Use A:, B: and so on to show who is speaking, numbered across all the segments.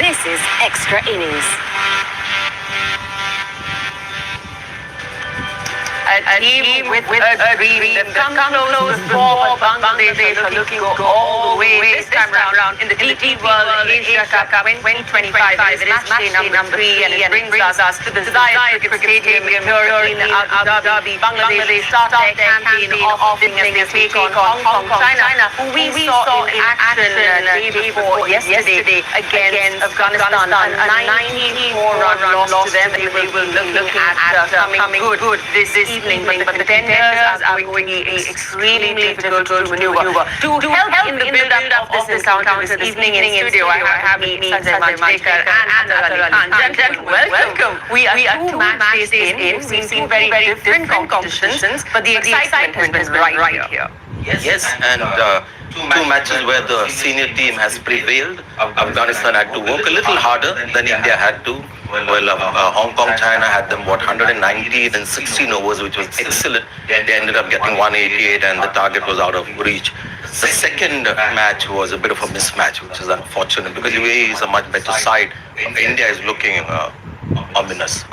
A: This is Extra Innings.
B: A team with a dream. They've come close before, but Bangladesh are looking to go all the way this time around in the DP World Asia Cup 2025. It is match day number 3 and it brings us to the Zayed Cricket Stadium here in Abu Dhabi. Bangladesh start their campaign off as they take on Hong Kong, China, who we saw in action day before yesterday against Afghanistan. A 94-run loss to them. They will be looking at coming good this evening, but the tenders are going to be extremely difficult to maneuver. To help in the build-up of this encounter this evening in studio, I have with me Sanjay Manjrekar and Amar. Gentlemen, welcome. We are two match days in. We've seen two very different competitions, but the excitement has been right here.
C: Yes, and two matches where the senior team has prevailed. Afghanistan had to work a little harder than India had to. Well, Hong Kong, China had them, 190 in 16 overs, which was excellent. They ended up getting 188 and the target was out of reach. The second match was a bit of a mismatch, which is unfortunate because UAE is a much better side. India is looking ominous.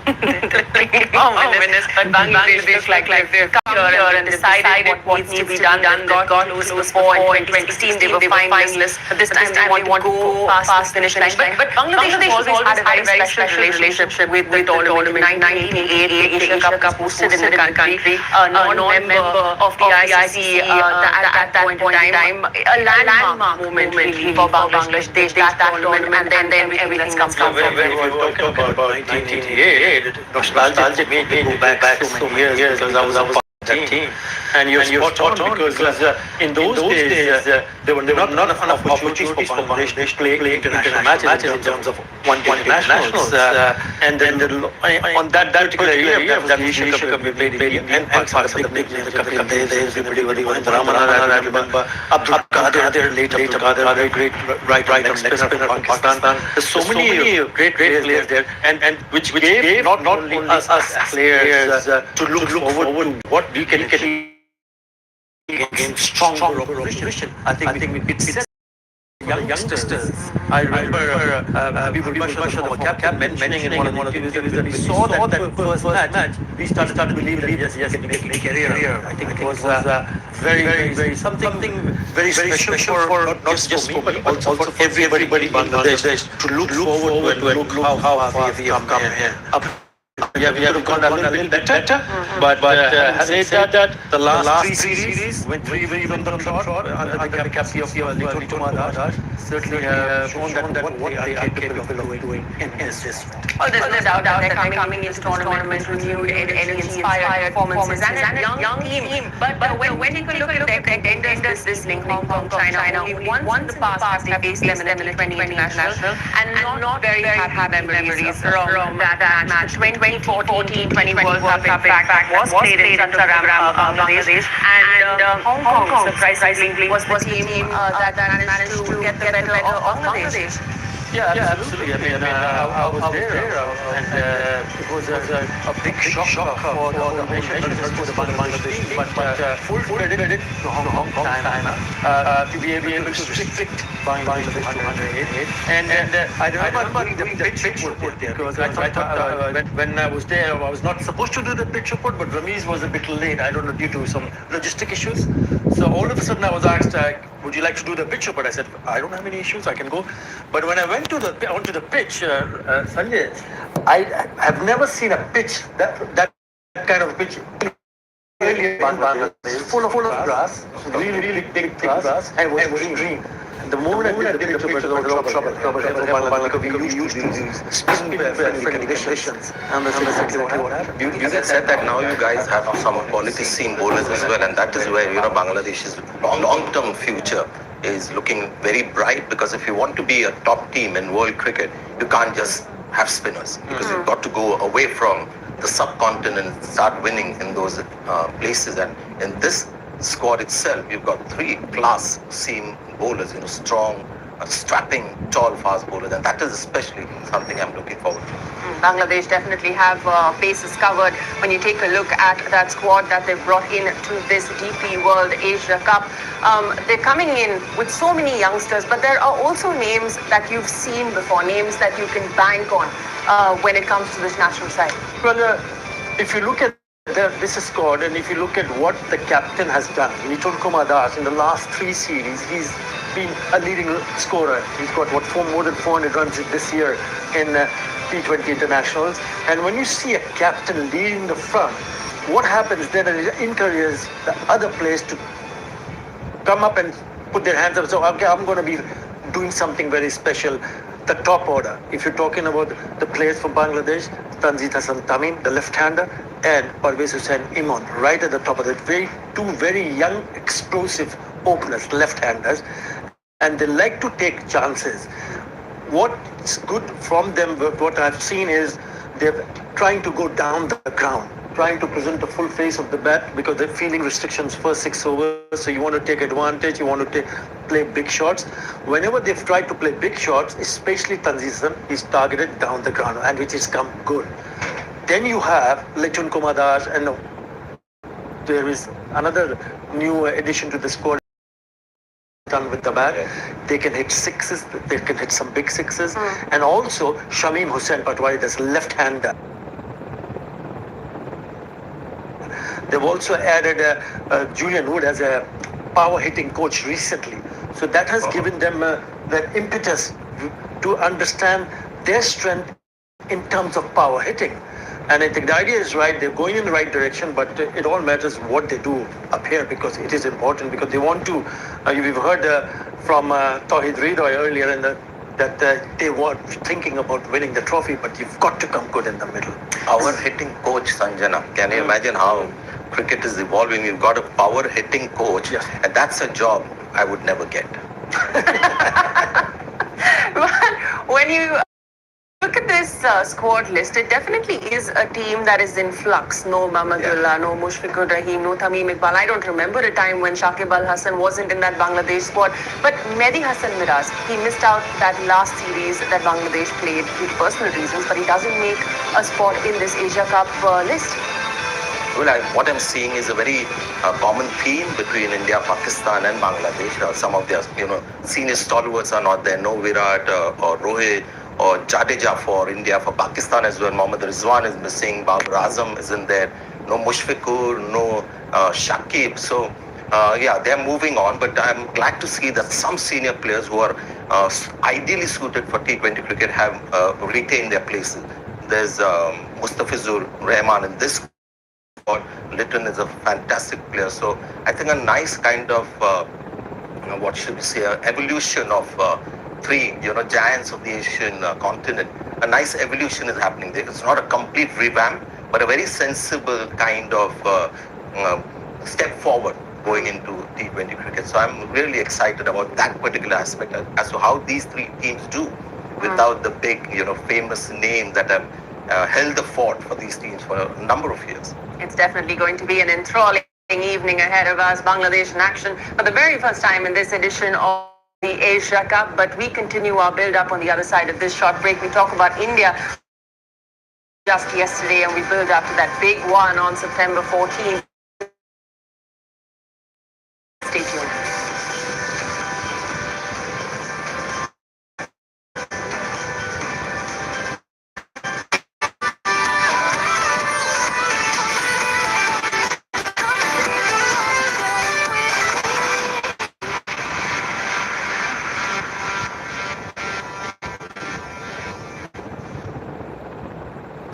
B: Ominous, but Bangladesh looks like they've come here and decided what needs to be done. Got close before in 2016 they were finalists, but this time they want to go past the finish line. But Bangladesh has always had a very special relationship with the tournament. 1988, the Asian Cup hosted in the country, a non-member of the ICC at that point in time, a landmark moment really for Bangladesh. That tournament, and then everything has come from
D: when we were talking about 1988, nostalgia made me go back so many years because I was a part of that team. And you're spot on because in those days there were not enough opportunities for Bangladesh to play international matches in terms of one-day internationals. And then on that particular year, that Asia Cup we played in Pakistan, the big names coming. There's everybody went Ramana, I remember Abdul Qadir, later very great right-arm spinner from Pakistan. There's so many great players there, and which gave not only us players to look forward to what we can against stronger opposition. I think it set youngsters. I remember Habibur Bashar, the captain, mentioning in one of the interviews that we saw that first match, we started to believe that yes, we can make a career. I think it was very something very special for not just for me, but also for everybody in Bangladesh to look forward to and look how far we have come here. We have gone a little bit better, but having said that, the last three series, when three were on the trot, under the captain of Tumar, certainly have shown that what they are capable of doing in this district.
B: Well, there's no doubt that they're coming into tournament renewed, energy-inspired performances and a young team. But when you look at their contenders this link, Hong Kong, China, only once in the past have they faced them in the 20 international, and not very happy memories from that match. 2014 World Cup, in fact, was played in Sasaram, Bangladesh, and Hong Kong, surprisingly, was the team that managed to get the better of Bangladesh.
D: Yeah, absolutely. I mean, I was there, and it was a big shock for the whole nation, not just for the Bangladesh team, but full credit to Hong Kong, China, to be able to restrict Bangladesh to 108. And I remember doing the pitch report there, because I thought when I was there, I was not supposed to do the pitch report, but Ramiz was a bit late, I don't know, due to some logistic issues. So all of a sudden I was asked, would you like to do the pitch report? I said, I don't have any issues, I can go. But when I went onto the pitch, Sanjay, I have never seen a pitch, that kind of pitch. Full of grass, really big grass, and it was green. The moment I did the pitch, there was a lot of trouble. We used to these spin-friendly conditions. And that's exactly what happened.
C: You said that now you guys have some quality seam bowlers as well, and that is where Bangladesh's long-term future is looking very bright, because if you want to be a top team in world cricket, you can't just have spinners, because you've got to go away from the subcontinent and start winning in those places. And in this squad itself, you've got 3 class seam bowlers, strong, strapping, tall, fast bowlers, and that is especially something I'm looking forward to.
B: Bangladesh definitely have bases covered when you take a look at that squad that they've brought in to this DP World Asia Cup. They're coming in with so many youngsters, but there are also names that you've seen before, names that you can bank on when it comes to this national side.
D: Well, if you look at this squad, and if you look at what the captain has done, Nitin Kumar Das, in the last 3 series, he's been a leading scorer. He's got more than 400 runs this year in T20 internationals. And when you see a captain leading the front, what happens then encourages the other players to come up and put their hands up. So, okay, I'm going to be doing something very special. The top order, if you're talking about the players for Bangladesh, Tanzit Hassan Tamim, the left-hander, and Parvez Hussain Imon, right at the top of it. Two very young, explosive openers, left-handers, and they like to take chances. What's good from them, what I've seen is they're trying to go down the ground, trying to present the full face of the bat because they're feeling restrictions first 6 overs. So you want to take advantage, you want to play big shots. Whenever they've tried to play big shots, especially Tanzit is targeted down the ground, and which has come good. Then you have Lechun Kumar Das, and there is another new addition to the squad done with the bat. They can hit sixes, they can hit some big sixes, and also Shamim Hussain Patwari, that's left-hander. They've also added Julian Wood as a power hitting coach recently. So that has given them that impetus to understand their strength in terms of power hitting. And I think the idea is right, they're going in the right direction, but it all matters what they do up here, because it is important, because they want to, we've heard from Tawhid Ridoy earlier that they were thinking about winning the trophy, but you've got to come good in the middle.
C: Power hitting coach, Sanjana, can you imagine how cricket is evolving? You've got a power hitting coach,
D: yes,
C: and that's a job I would never get.
B: When you look at this squad list, it definitely is a team that is in flux. No Mamadullah, no Mushfiqur Rahim, no Tamim Iqbal. I don't remember a time when Shakib Al Hasan wasn't in that Bangladesh squad. But Mehdi Hassan Miraz, he missed out that last series that Bangladesh played due to personal reasons, but he doesn't make a spot in this Asia Cup list.
C: Well, what I'm seeing is a very common theme between India, Pakistan, and Bangladesh. Some of their, senior stalwarts are not there. No Virat or Rohit or Jadeja for India. For Pakistan as well, Mohammad Rizwan is missing. Babar Azam isn't there. No Mushfiqur, no Shakib. So, they're moving on. But I'm glad to see that some senior players who are ideally suited for T20 cricket have retained their places. There's Mustafizur Rahman in this. Litton is a fantastic player, so I think a nice kind of what should we say, evolution of 3 giants of the Asian continent. A nice evolution is happening there. It's not a complete revamp, but a very sensible kind of step forward going into T20 cricket. So I'm really excited about that particular aspect as to how these 3 teams do without the big famous name that have held the fort for these teams for a number of years.
B: It's definitely going to be an enthralling evening ahead of us. Bangladesh in action for the very first time in this edition of the Asia Cup. But we continue our build-up on the other side of this short break. We talk about India just yesterday, and we build up to that big one on September 14th. Stay tuned.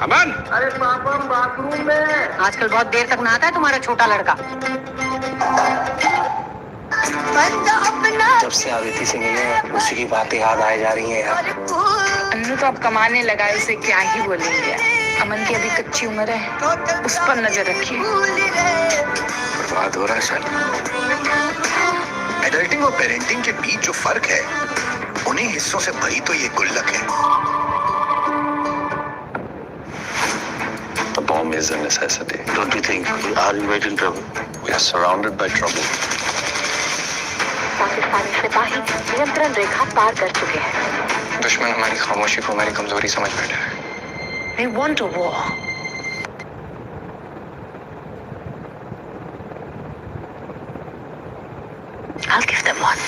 E: अमन,
B: अरे पापा bathroom में आजकल बहुत देर तक नहाता है तुम्हारा छोटा लड़का।
F: जब से आदित्य से मिले उसी की बातें याद आ जा रही हैं यार।
G: अन्नू तो अब कमाने लगा है, उसे क्या ही बोलेंगे। अमन की अभी कच्ची उम्र है, उस पर नजर रखिए।
F: बर्बाद हो रहा है सर। एडल्टिंग और पेरेंटिंग के बीच जो फर्क है, उन्हीं हिस्सों से भरी तो ये गुल्लक है। The bomb is a necessity. Don't you think? Are you in trouble? We are surrounded by trouble.
A: Pakistani सिपाही नियंत्रण रेखा पार कर चुके हैं।
E: दुश्मन हमारी खामोशी को हमारी कमजोरी समझ बैठा है।
A: They want a war. I'll give them one.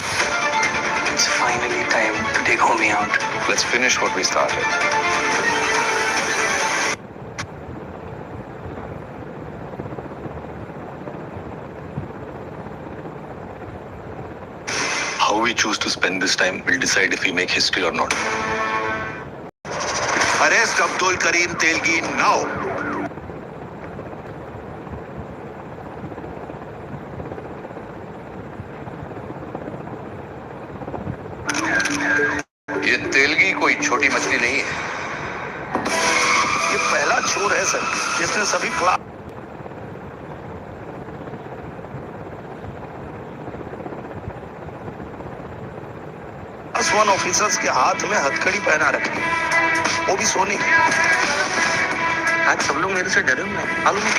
E: It's finally time to take homie out.
F: Let's finish what we started. How we choose to spend this time will decide if we make history or not. Arrest Abdul Karim Telgi now. ये तेलगी कोई छोटी मछली नहीं है। ये पहला चोर है सर जिसने सभी क्लास वन ऑफिसर्स के हाथ में हथकड़ी पहना रखी, वो भी सोने की। आज सब लोग मेरे से डरे हुए हैं, मालूम है?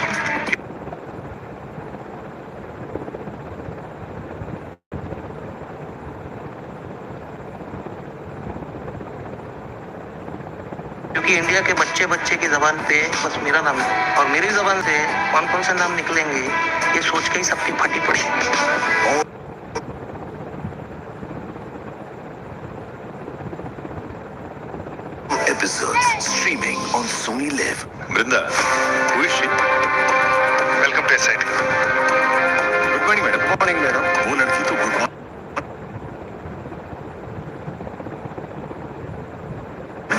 H: क्योंकि इंडिया के बच्चे बच्चे की जबान पे बस मेरा नाम है और मेरी जबान से कौन कौन से नाम निकलेंगे ये सोच के ही सबकी फटी पड़ी।
F: Episodes streaming on Sony Live. Brinda, who is she? Welcome to SIT. Good morning, madam. Good morning, madam. वो लड़की तो good morning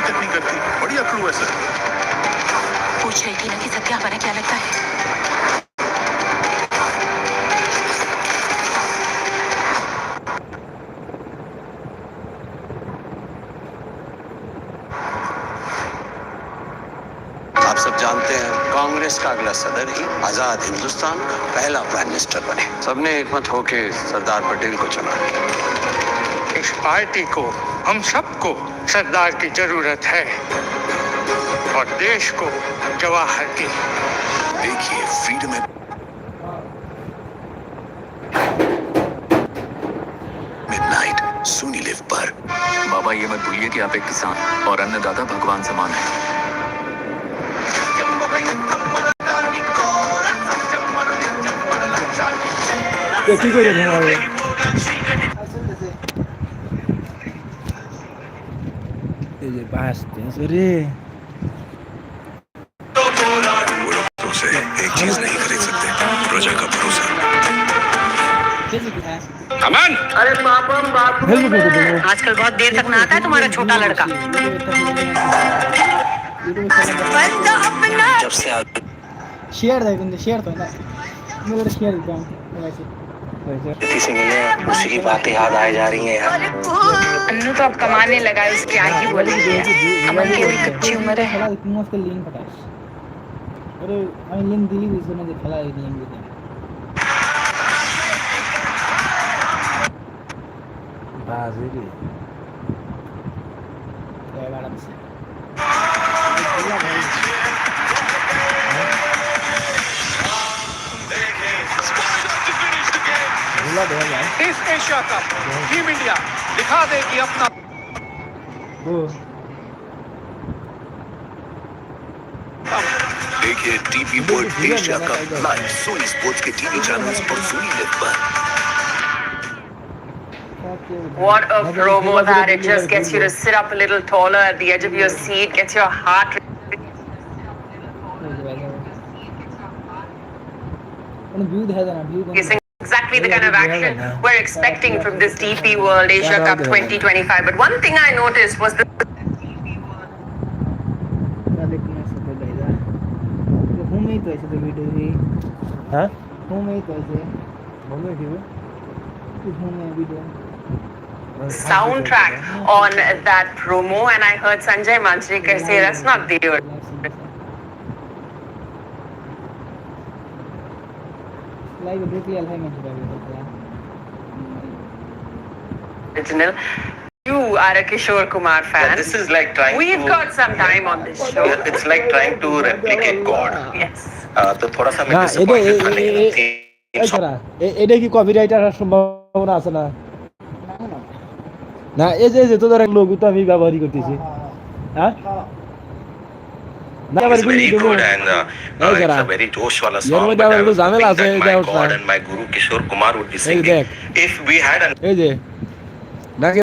F: तक नहीं करती, बड़ी अकड़ू है सर।
A: पूछ रही थी ना कि सत्या हमारा क्या लगता है।
I: आप सब जानते हैं कांग्रेस का अगला सदर ही आजाद हिंदुस्तान का पहला प्राइम मिनिस्टर बने। सबने एकमत होके सरदार पटेल को चुना।
J: इस पार्टी को हम सबको सरदार की जरूरत है और देश को जवाहर की।
F: देखिए फ्रीडम मिडनाइट सोनी लिव पर।
E: बाबा ये मत भूलिए कि आप एक किसान और अन्नदाता भगवान समान है।
K: কি করে ঘুমাবে এই যে বাসতে রে
F: से एक चीज नहीं खरीद सकते, प्रजा का भरोसा।
B: अमन, अरे पापा आजकल बहुत देर तक ना आता है तुम्हारा छोटा लड़का।
I: जब से
K: शेयर दे কিন্তু शेयर तो ना मैं तो शेयर देता हूं वैसे
I: किसी मिले उसी की बातें याद आ जा रही हैं यार।
G: अन्नू तो अब कमाने लगा है, उसकी क्या ही बोलेंगे। अमन की भी कच्ची उम्र है।
K: খেলা তুমি আজকে লিংক পাঠাস আরে আমি লিংক দিলি দিছো না যে খেলা এই লিংক দিতে বাজেরি এবার আছে
J: इस एशिया कप टीम इंडिया दिखा देगी अपना।
F: देखिए TV world Asia cup live Sony sports के टीवी चैनल्स पर सोनी लिव पर।
B: What a promo that! It just gets you to sit up a little taller at the edge of your seat, gets your heart racing. Exactly the kind of action we're expecting from this DP World Asia Cup 2025. But one thing I noticed was the soundtrack on that promo, and I heard Sanjay Manjrekar say that's not the original. You are a Kishore Kumar fan.
C: Yeah, this is like trying
B: We've got some time on this show.
C: Yeah, it's like trying to replicate God.
B: Yes.
C: तो थोड़ा सा मैं
K: ना
C: disappointed था, लेकिन
K: এটা কি copywriter সম্ভাবনা আছে না না এই যে তোদের এক লোক তো আমি ব্যবহারই করতেছি হ্যাঁ না
C: It's very good and it's a very Josh wala song. But I was hoping that my God and my Guru Kishore Kumar would be singing. If we had an
K: এই যে না